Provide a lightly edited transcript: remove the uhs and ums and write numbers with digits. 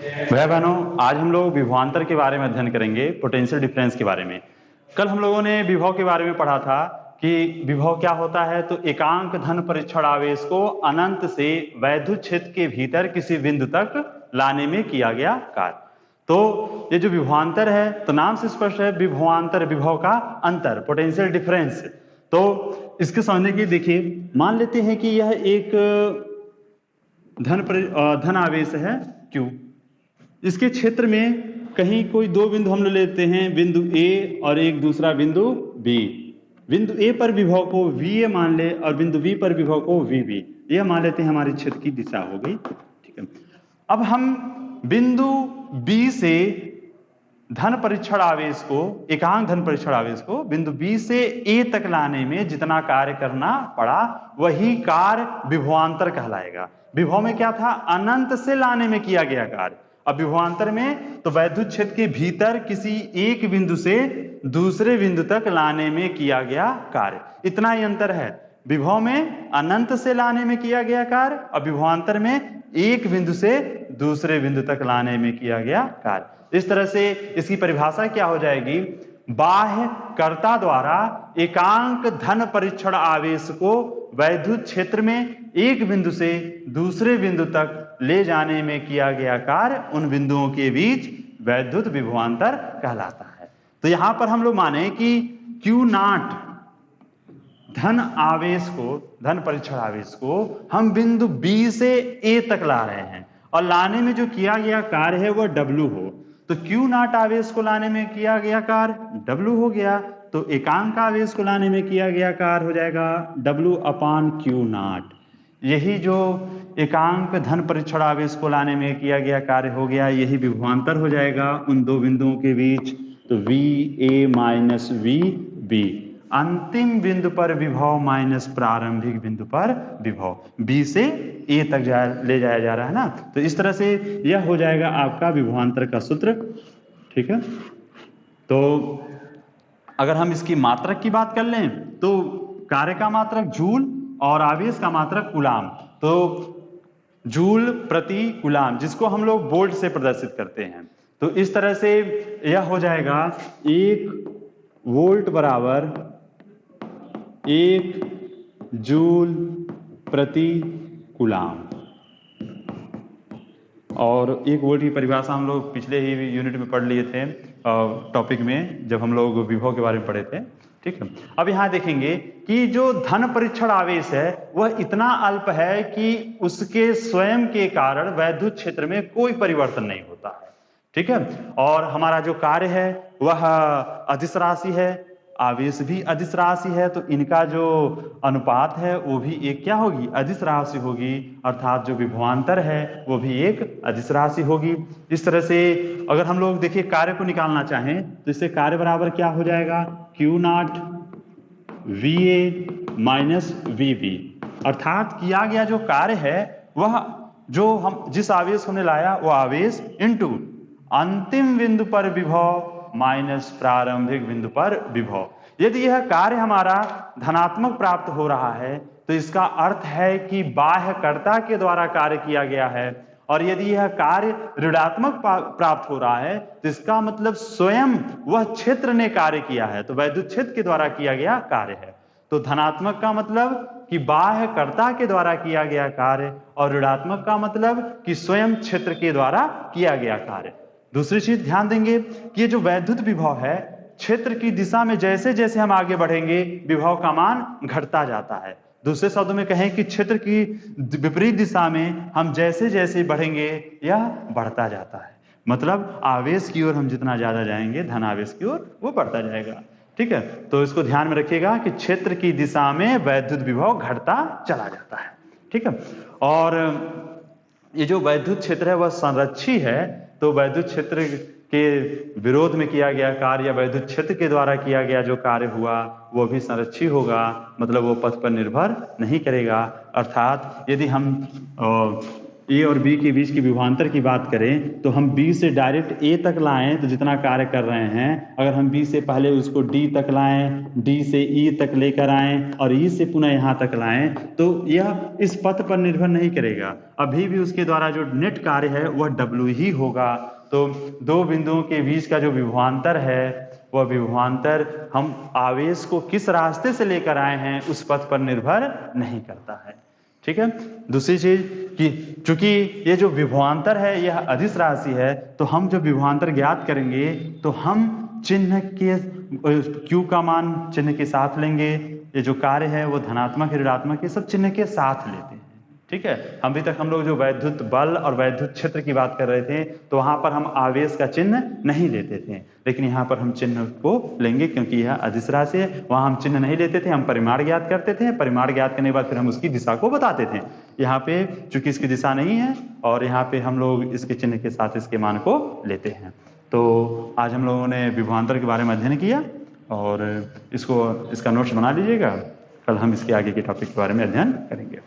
भाई बहनों, आज हम लोग विभवांतर के बारे में अध्ययन करेंगे, पोटेंशियल डिफरेंस के बारे में। कल हम लोगों ने विभव के बारे में पढ़ा था कि विभव क्या होता है। तो एकांक धन परीक्षण आवेश को अनंत से वैद्युत क्षेत्र के भीतर किसी बिंदु तक लाने में किया गया कार्य। तो ये जो विभवांतर है, तो नाम से स्पष्ट है, विभवांतर विभव का अंतर, पोटेंशियल डिफरेंस। तो इसके समझने के देखिए, मान लेते हैं कि यह एक धन आवेश है Q। इसके क्षेत्र में कहीं कोई दो बिंदु हम लेते हैं, बिंदु A और एक दूसरा बिंदु B। बिंदु A पर विभव को VA मान ले और बिंदु B पर विभव को VB। यह मान लेते हैं हमारे क्षेत्र की दिशा हो गई। ठीक है, अब हम बिंदु B से धन परीक्षण आवेश को, एकांक धन परीक्षण आवेश को बिंदु B से A तक लाने में जितना कार्य करना पड़ा, वही कार्य विभवांतर कहलाएगा। विभव में क्या था? अनंत से लाने में किया गया कार्य। अब विभवांतर में तो वैद्युत क्षेत्र के भीतर किसी एक बिंदु से दूसरे बिंदु तक लाने में किया गया कार्य, इतना ही अंतर है। विभव में अनंत से लाने में किया गया कार्य और विभवांतर में एक बिंदु से दूसरे बिंदु तक लाने में किया गया कार्य। इस तरह से इसकी परिभाषा क्या हो जाएगी? बाह्य कर्ता द्वारा एकांक धन परीक्षण आवेश को वैद्युत क्षेत्र में एक बिंदु से दूसरे बिंदु तक ले जाने में किया गया कार्य उन बिंदुओं के बीच वैद्युत विभवांतर कहलाता है। तो यहां पर हम लोग माने कि Q0 धन आवेश को, धन परीक्षण आवेश को हम बिंदु B से A तक ला रहे हैं और लाने में जो किया गया कार्य है वह W हो। तो Q0 आवेश को लाने में किया गया कार्य W हो गया, तो एकांक आवेश को लाने में किया गया कार्य हो जाएगा W/Q0। यही जो एकांक धन परीक्षण आवेश को लाने में किया गया कार्य हो गया, यही विभवांतर हो जाएगा उन दो बिंदुओं के बीच। तो VA माइनस VB, अंतिम बिंदु पर विभव माइनस प्रारंभिक बिंदु पर विभव, B से A तक ले जाया जा रहा है ना। तो इस तरह से यह हो जाएगा आपका विभवांतर का सूत्र। ठीक है, तो अगर हम इसकी मात्रक की बात कर लें तो कार्य का मात्रक जूल और आवेश का मात्रक कूलाम। तो जूल प्रति कूलाम, जिसको हम लोग वोल्ट से प्रदर्शित करते हैं, तो इस तरह से यह हो जाएगा 1 वोल्ट बराबर 1 जूल प्रति कूलाम। और 1 वोल्ट की परिभाषा हम लोग पिछले ही यूनिट में पढ़ लिए थे, टॉपिक में, जब हम लोग विभव के बारे में पढ़े थे। ठीक है, अब यहां देखेंगे कि जो धन परीक्षण आवेश है वह इतना अल्प है कि उसके स्वयं के कारण वैद्युत क्षेत्र में कोई परिवर्तन नहीं होता है। ठीक है, और हमारा जो कार्य है वह अदिश राशि है, आवेश भी अदिश राशि है, तो इनका जो अनुपात है वो भी एक क्या होगी? अदिश राशि होगी, अर्थात जो विभवांतर है वो भी एक अदिश राशि होगी। इस तरह से अगर हम लोग देखिए कार्य को निकालना चाहें तो इससे कार्य बराबर क्या हो जाएगा? Q0 VA माइनस VB, अर्थात किया गया जो कार्य है वह जो हम जिस आवेश हमने लाया वो आवेश इंटू अंतिम बिंदु पर विभव माइनस प्रारंभिक बिंदु पर विभव। यदि यह कार्य हमारा धनात्मक प्राप्त हो रहा है तो इसका अर्थ है कि बाह्य कर्ता के द्वारा कार्य किया गया है, और यदि यह कार्य ऋणात्मक प्राप्त हो रहा है तो इसका मतलब स्वयं वह क्षेत्र ने कार्य किया है, तो वैद्युत क्षेत्र के द्वारा किया गया कार्य है। तो धनात्मक का मतलब कि बाह्य कर्ता के द्वारा किया गया कार्य, और ऋणात्मक का मतलब कि स्वयं क्षेत्र के द्वारा किया गया कार्य। दूसरी चीज ध्यान देंगे कि ये जो वैद्युत विभव है, क्षेत्र की दिशा में जैसे जैसे हम आगे बढ़ेंगे विभव का मान घटता जाता है। दूसरे शब्दों में कहें कि क्षेत्र की विपरीत दिशा में हम जैसे जैसे बढ़ेंगे यह बढ़ता जाता है। मतलब आवेश की ओर हम जितना ज्यादा जाएंगे, धन आवेश की ओर, वो बढ़ता जाएगा। ठीक है, तो इसको ध्यान में रखिएगा कि क्षेत्र की दिशा में वैद्युत विभव घटता चला जाता है। ठीक है, और ये जो वैद्युत क्षेत्र है वह संरक्षी है, तो वैद्युत क्षेत्र के विरोध में किया गया कार्य या वैद्युत क्षेत्र के द्वारा किया गया जो कार्य हुआ वो भी संरक्षी होगा, मतलब वो पथ पर निर्भर नहीं करेगा। अर्थात यदि हम ए और बी के बीच की विभवांतर की बात करें तो हम बी से डायरेक्ट ए तक लाएं तो जितना कार्य कर रहे हैं, अगर हम बी से पहले उसको डी तक लाएं, डी से ई तक लेकर आएं और ई से पुनः यहाँ तक लाएं तो यह इस पथ पर निर्भर नहीं करेगा, अभी भी उसके द्वारा जो नेट कार्य है वह डब्ल्यू ही होगा। तो दो बिंदुओं के बीच का जो विभवांतर है वह विभवांतर हम आवेश को किस रास्ते से लेकर आए हैं उस पथ पर निर्भर नहीं करता है। ठीक है। दूसरी चीज कि चूंकि ये जो विभवांतर है यह अदिश राशि है, तो हम जब विभवांतर ज्ञात करेंगे तो हम चिन्ह के Q का मान चिन्ह के साथ लेंगे, ये जो कार्य है वो धनात्मक है ऋणात्मक है सब चिन्ह के साथ लेते हैं। ठीक है। अभी तक हम लोग जो वैद्युत बल और वैद्युत क्षेत्र की बात कर रहे थे तो वहां पर हम आवेश का चिन्ह नहीं लेते थे, लेकिन यहाँ पर हम चिन्ह को लेंगे क्योंकि यह अदिश राशि है। वहां हम चिन्ह नहीं लेते थे, हम परिमाण ज्ञात करते थे, परिमाण ज्ञात करने के बाद फिर हम उसकी दिशा को बताते थे। यहाँ पे चूंकि इसकी दिशा नहीं है और यहाँ पे हम लोग इसके चिन्ह के साथ इसके मान को लेते हैं। तो आज हम लोगों ने विभवांतर के बारे में अध्ययन किया और इसका नोट्स बना लीजिएगा, कल हम इसके आगे के टॉपिक के बारे में अध्ययन करेंगे।